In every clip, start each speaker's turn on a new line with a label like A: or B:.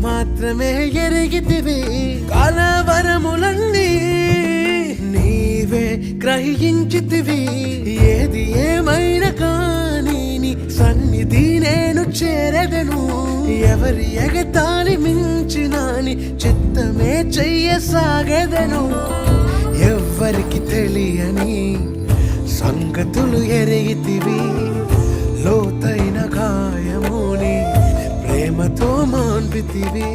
A: మాత్రమే ఎరిగితివి కలవరములన్నీ నీవే గ్రహించితివి ఏది ఏమైనా కానీ నీ సన్నిధి నేను చేరదను ఎవరి ఎగతాళి మించిన నీ చిత్తమే చెయ్యసాగదను ఎవ్వరికి తెలియని సంగతులు ఎరిగితివి లోతైన గాయముని ప్రేమతో మాన్పితివి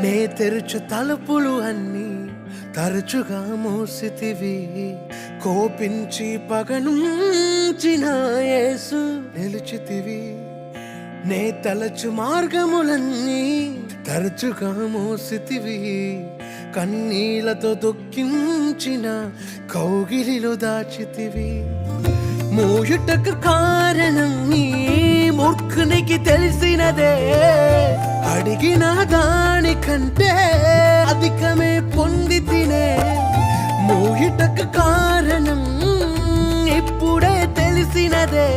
A: నే తెరుచు తలుపులు అన్నీ తరచుగా మూసితివి కోపించి పగనుంచిన యేసు నిలిచితివి నే తలచు మార్గములన్నీ తరచుగా మూసితివి కన్నీళ్లతో దుఃఖించిన కౌగిలిలో దాచితివి మూయుటకు కారణం నీ మూర్ఖునికి తెలిసినదే అడిగిన దానికంటే అధికమే పొంది తినే మూయుటకు కారణం ఇప్పుడే తెలిసినదే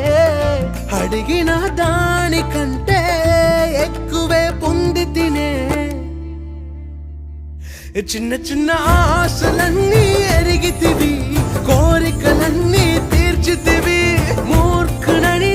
A: అడిగిన దానికంటే ఎక్కువే పొంది తినే చిన్న చిన్న ఆశలన్నీ ఎరిగితివి కోరికలన్నీ తీర్చితివి మూర్ఖుడని